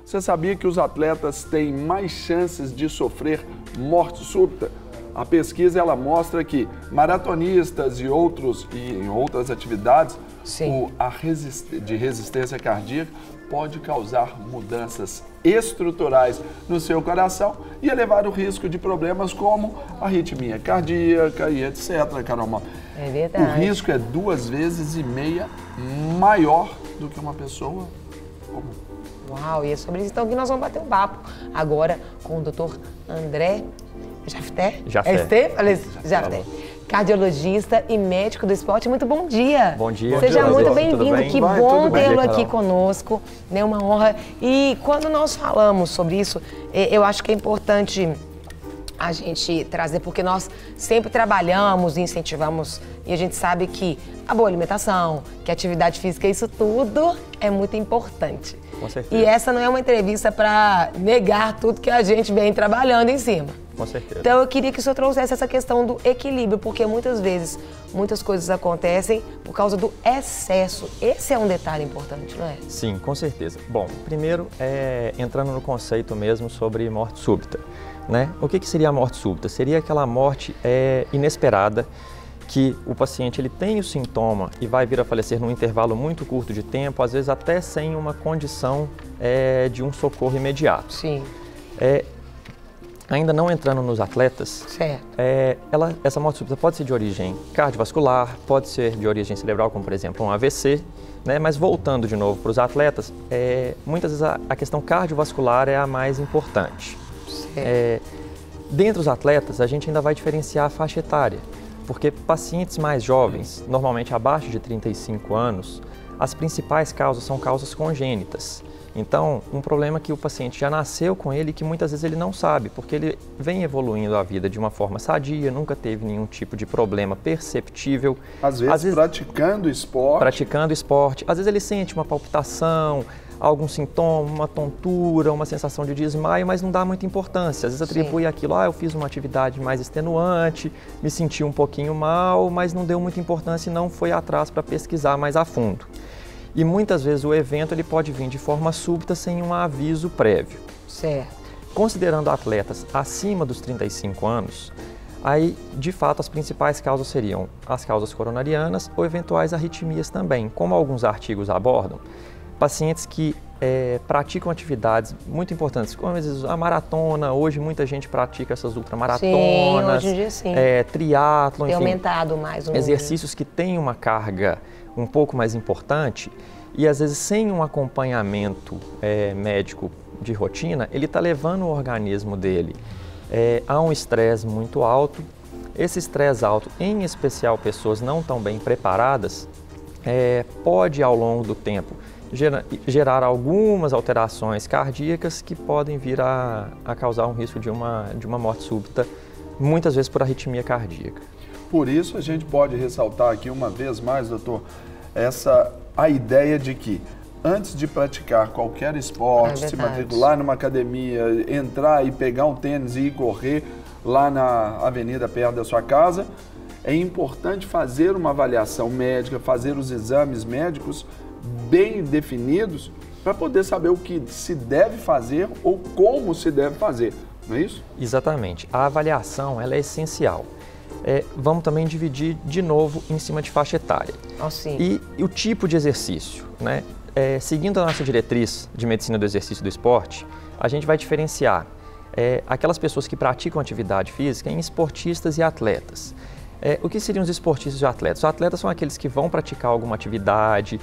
Você sabia que os atletas têm mais chances de sofrer morte súbita? A pesquisa ela mostra que maratonistas e em outras atividades, de resistência cardíaca pode causar mudanças estruturais no seu coração e elevar o risco de problemas como arritmia cardíaca e etc, Carol. É verdade. O risco é 2,5 vezes maior do que uma pessoa comum. Uau, e é sobre isso então que nós vamos bater um papo agora com o Dr. André Jafté. Jafté. Cardiologista e médico do esporte. Muito bom dia. Bom dia. Seja muito bem-vindo. Que bom tê-lo aqui Carol. conosco. Né, uma honra. E quando nós falamos sobre isso, eu acho que é importante a gente trazer, porque nós sempre trabalhamos e incentivamos, e a gente sabe que a boa alimentação, que a atividade física, isso tudo é muito importante. Com certeza. E essa não é uma entrevista para negar tudo que a gente vem trabalhando em cima. Com certeza. Então eu queria que o senhor trouxesse essa questão do equilíbrio, porque muitas vezes, muitas coisas acontecem por causa do excesso. Esse é um detalhe importante, não é? Sim, com certeza. Bom, primeiro, entrando no conceito mesmo sobre morte súbita, né? O que seria a morte súbita? Seria aquela morte inesperada, que o paciente ele tem o sintoma e vai vir a falecer num intervalo muito curto de tempo, às vezes até sem uma condição de um socorro imediato. Sim. Ainda não entrando nos atletas, Certo. Essa morte súbita pode ser de origem cardiovascular, pode ser de origem cerebral, como por exemplo um AVC, né? Mas voltando de novo para os atletas, muitas vezes a questão cardiovascular é a mais importante. Dentre os atletas, a gente ainda vai diferenciar a faixa etária, porque pacientes mais jovens, normalmente abaixo de 35 anos, as principais causas são causas congênitas. Então, um problema que o paciente já nasceu com ele e que muitas vezes ele não sabe, porque ele vem evoluindo a vida de uma forma sadia, nunca teve nenhum tipo de problema perceptível. Às vezes praticando esporte. Praticando esporte. Às vezes ele sente uma palpitação, algum sintoma, uma tontura, uma sensação de desmaio, mas não dá muita importância. Às vezes atribui aquilo, eu fiz uma atividade mais extenuante, me senti um pouquinho mal, mas não deu muita importância e não foi atrás para pesquisar mais a fundo. E muitas vezes o evento ele pode vir de forma súbita sem um aviso prévio. Certo. Considerando atletas acima dos 35 anos, aí de fato as principais causas seriam as causas coronarianas ou eventuais arritmias também, como alguns artigos abordam. Pacientes que praticam atividades muito importantes, como às vezes a maratona, hoje muita gente pratica essas ultramaratonas, sim, hoje em dia sim. Triatlon, Tem enfim, aumentado mais o exercícios que têm uma carga um pouco mais importante e às vezes sem um acompanhamento médico de rotina, ele está levando o organismo dele a um estresse muito alto. Esse estresse alto, em especial pessoas não tão bem preparadas, pode ao longo do tempo gerar algumas alterações cardíacas que podem vir a causar um risco de uma morte súbita, muitas vezes por arritmia cardíaca. Por isso a gente pode ressaltar aqui uma vez mais, doutor, a ideia de que antes de praticar qualquer esporte, se matricular numa academia, entrar e pegar um tênis e ir correr lá na avenida perto da sua casa, é importante fazer uma avaliação médica, fazer os exames médicos bem definidos para poder saber o que se deve fazer ou como se deve fazer, não é isso? Exatamente. A avaliação ela é essencial. Vamos também dividir de novo em cima de faixa etária. E o tipo de exercício, né? Seguindo a nossa diretriz de medicina do exercício e do esporte, a gente vai diferenciar aquelas pessoas que praticam atividade física em esportistas e atletas. O que seriam os esportistas e atletas? Os atletas são aqueles que vão praticar alguma atividade,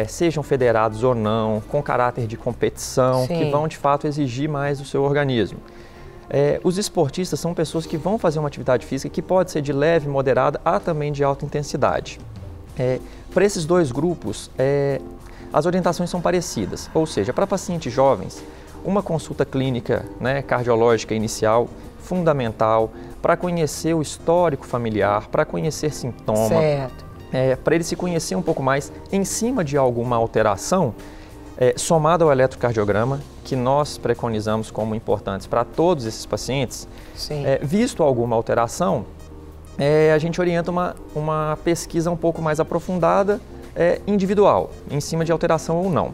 sejam federados ou não, com caráter de competição, que vão de fato exigir mais do seu organismo. Os esportistas são pessoas que vão fazer uma atividade física que pode ser de leve, moderada, a também de alta intensidade. Para esses dois grupos, as orientações são parecidas, ou seja, para pacientes jovens, uma consulta clínica, né, cardiológica inicial, fundamental, para conhecer o histórico familiar, para conhecer sintoma, para ele se conhecer um pouco mais em cima de alguma alteração, somado ao eletrocardiograma, que nós preconizamos como importantes para todos esses pacientes, visto alguma alteração, a gente orienta uma pesquisa um pouco mais aprofundada, individual, em cima de alteração ou não.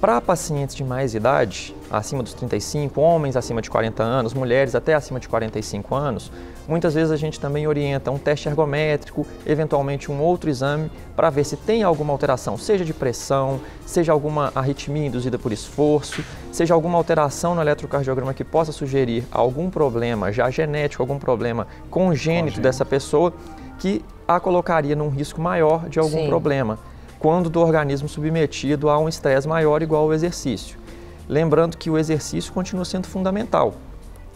Para pacientes de mais idade, acima dos 35, homens acima de 40 anos, mulheres até acima de 45 anos, muitas vezes a gente também orienta um teste ergométrico, eventualmente um outro exame, para ver se tem alguma alteração, seja de pressão, seja alguma arritmia induzida por esforço, seja alguma alteração no eletrocardiograma que possa sugerir algum problema já genético, algum problema congênito dessa pessoa, que a colocaria num risco maior de algum problema, quando do organismo submetido a um estresse maior igual ao exercício. Lembrando que o exercício continua sendo fundamental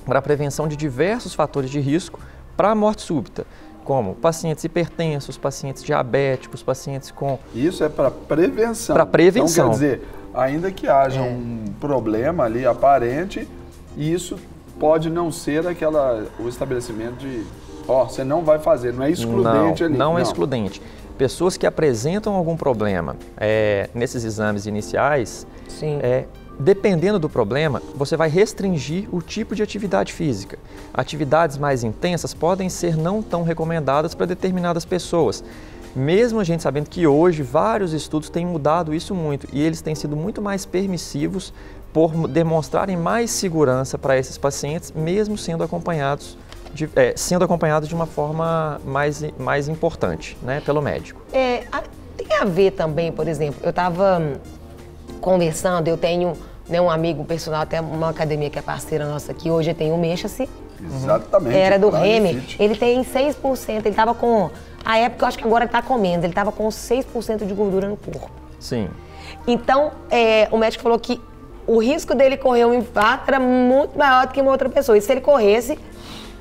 para a prevenção de diversos fatores de risco para a morte súbita, como pacientes hipertensos, pacientes diabéticos, pacientes com... Isso é para prevenção. Para prevenção. Então, quer dizer, ainda que haja um problema ali aparente, isso pode não ser o estabelecimento de, você não vai fazer, não é excludente ali. Não é excludente. Pessoas que apresentam algum problema nesses exames iniciais, dependendo do problema, você vai restringir o tipo de atividade física. Atividades mais intensas podem ser não tão recomendadas para determinadas pessoas. Mesmo a gente sabendo que hoje vários estudos têm mudado isso muito e eles têm sido muito mais permissivos por demonstrarem mais segurança para esses pacientes, mesmo sendo acompanhados de uma forma mais importante, né, pelo médico. Tem a ver também, por exemplo, eu estava conversando, eu tenho um amigo personal, até uma academia que é parceira nossa aqui, hoje tem o Mexa-se. Exatamente. Era do Remy, ele tem 6%, ele estava com, a época eu acho que agora ele está comendo, ele estava com 6% de gordura no corpo. Sim. Então, o médico falou que o risco dele correr um infarto era muito maior do que uma outra pessoa, e se ele corresse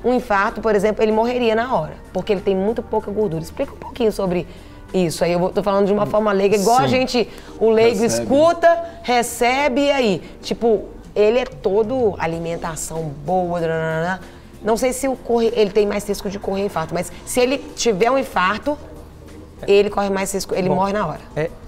um infarto, por exemplo, ele morreria na hora, porque ele tem muito pouca gordura. Explica um pouquinho sobre isso. Aí eu tô falando de uma forma leiga, igual a gente, o leigo escuta, recebe e aí. Tipo, ele é todo alimentação boa, não sei se ele tem mais risco de correr infarto, mas se ele tiver um infarto, ele corre mais risco, ele morre na hora.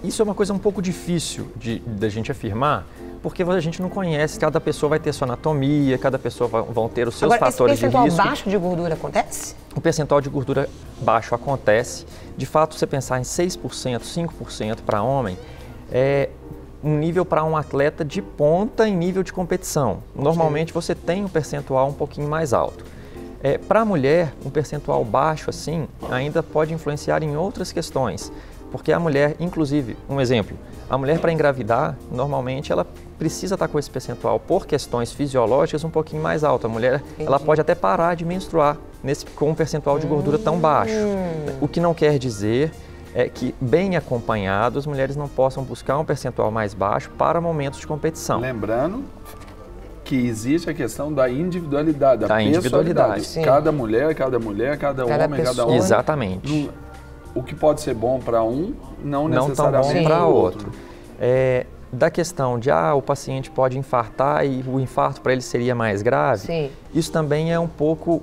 Isso é uma coisa um pouco difícil da gente afirmar, porque a gente não conhece, cada pessoa vai ter sua anatomia, cada pessoa vão ter os seus fatores de risco. O percentual baixo de gordura acontece? O percentual de gordura baixo acontece. De fato, você pensar em 6%, 5% para homem, é um nível para um atleta de ponta em nível de competição. Normalmente você tem um percentual um pouquinho mais alto. Para a mulher, um percentual baixo assim ainda pode influenciar em outras questões. Porque a mulher, inclusive, um exemplo, a mulher para engravidar, normalmente ela precisa estar com esse percentual por questões fisiológicas um pouquinho mais alto. A mulher, ela pode até parar de menstruar com um percentual de gordura tão baixo. O que não quer dizer é que, bem acompanhado, as mulheres não possam buscar um percentual mais baixo para momentos de competição. Lembrando que existe a questão da individualidade, da individualidade. Cada mulher, cada homem, cada homem. Exatamente. O que pode ser bom para um, não necessariamente tão bom para outro. Da questão de o paciente pode infartar e o infarto para ele seria mais grave, isso também é um pouco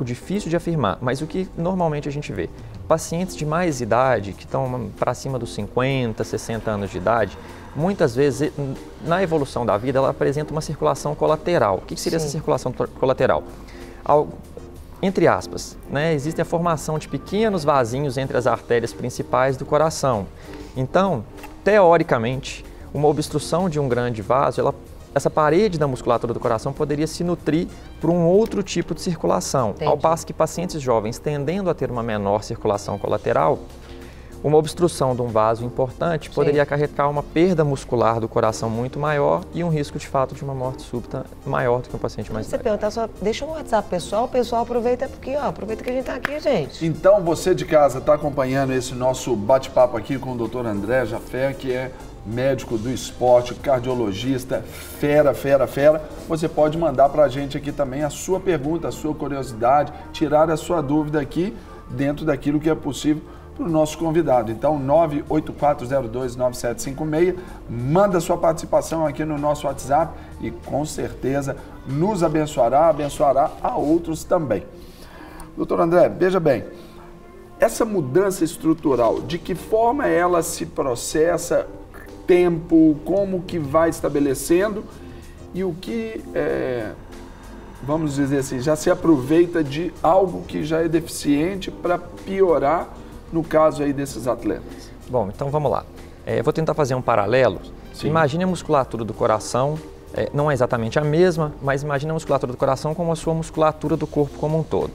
difícil de afirmar, mas o que normalmente a gente vê, pacientes de mais idade, que estão para cima dos 50, 60 anos de idade, muitas vezes, na evolução da vida, ela apresenta uma circulação colateral. O que seria essa circulação colateral? Entre aspas, né, existe a formação de pequenos vasinhos entre as artérias principais do coração. Então, teoricamente, uma obstrução de um grande vaso, essa parede da musculatura do coração poderia se nutrir por um outro tipo de circulação. Entendi. Ao passo que pacientes jovens tendendo a ter uma menor circulação colateral, uma obstrução de um vaso importante poderia acarretar uma perda muscular do coração muito maior e um risco de fato de uma morte súbita maior do que um paciente mais velho. Você perguntar só, deixa o WhatsApp pessoal, o pessoal aproveita porque, aproveita que a gente está aqui, gente. Então, você de casa está acompanhando esse nosso bate-papo aqui com o Dr. André Jaffer, que é médico do esporte, cardiologista, fera. Você pode mandar para a gente aqui também a sua pergunta, a sua curiosidade, tirar a sua dúvida aqui dentro daquilo que é possível para o nosso convidado. Então, 984029756, manda sua participação aqui no nosso WhatsApp e com certeza nos abençoará a outros também. Doutor André, veja bem, essa mudança estrutural, de que forma ela se processa, tempo, como que vai estabelecendo e o que, vamos dizer assim, já se aproveita de algo que já é deficiente para piorar no caso aí desses atletas? Bom, então vamos lá. Vou tentar fazer um paralelo Imagine a musculatura do coração, não é exatamente a mesma, mas imagine a musculatura do coração como a sua musculatura do corpo como um todo.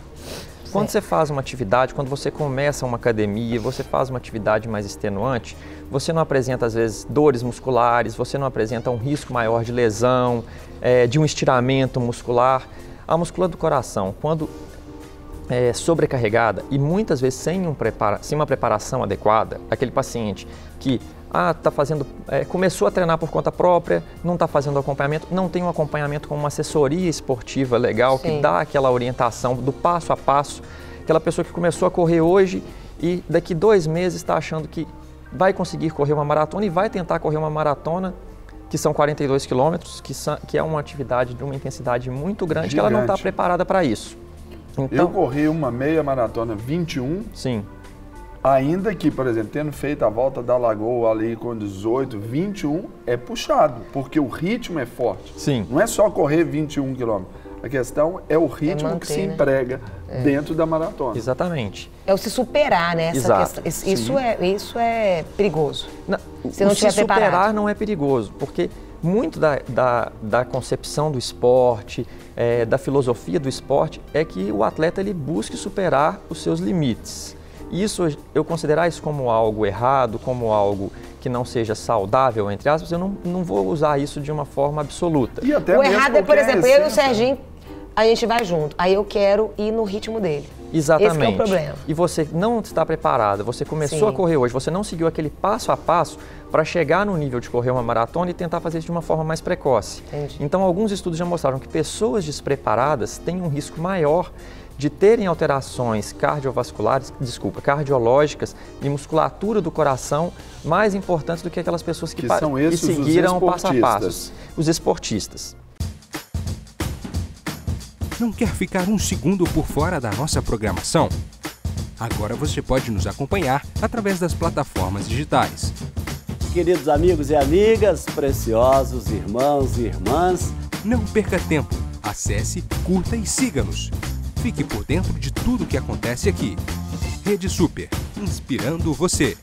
Quando você faz uma atividade, quando você começa uma academia, você faz uma atividade mais extenuante, você não apresenta, às vezes, dores musculares, você não apresenta um risco maior de lesão, de um estiramento muscular. A musculatura do coração, quando sobrecarregada e muitas vezes sem uma preparação adequada, aquele paciente que começou a treinar por conta própria, não está fazendo acompanhamento, não tem um acompanhamento com uma assessoria esportiva legal que dá aquela orientação do passo a passo, aquela pessoa que começou a correr hoje e daqui 2 meses está achando que vai conseguir correr uma maratona e vai tentar correr uma maratona, que são 42 quilômetros, que é uma atividade de uma intensidade muito grande, que ela não está preparada para isso. Então, eu corri uma meia maratona 21. Sim. Ainda que, por exemplo, tendo feito a volta da Lagoa ali com 18, 21 é puxado, porque o ritmo é forte. Sim. Não é só correr 21 quilômetros. A questão é o ritmo manter, que se emprega dentro da maratona. Exatamente. É o se superar, né? Exato. Isso é perigoso. Se não estiver preparado. Superar não é perigoso, porque muito da concepção do esporte, da filosofia do esporte, é que o atleta ele busque superar os seus limites. Isso, eu considerar isso como algo errado, como algo que não seja saudável, entre aspas, eu não vou usar isso de uma forma absoluta. E até o errado é, por exemplo, eu e o Serginho, a gente vai junto, aí eu quero ir no ritmo dele. Exatamente. Esse é o problema. E você não está preparada, você começou a correr hoje, você não seguiu aquele passo a passo para chegar no nível de correr uma maratona e tentar fazer isso de uma forma mais precoce. Entendi. Então, alguns estudos já mostraram que pessoas despreparadas têm um risco maior de terem alterações cardiológicas e musculatura do coração mais importantes do que aquelas pessoas que seguiram passo a passo. Os esportistas. Não quer ficar um segundo por fora da nossa programação? Agora você pode nos acompanhar através das plataformas digitais. Queridos amigos e amigas, preciosos irmãos e irmãs, não perca tempo. Acesse, curta e siga-nos. Fique por dentro de tudo o que acontece aqui. Rede Super, inspirando você.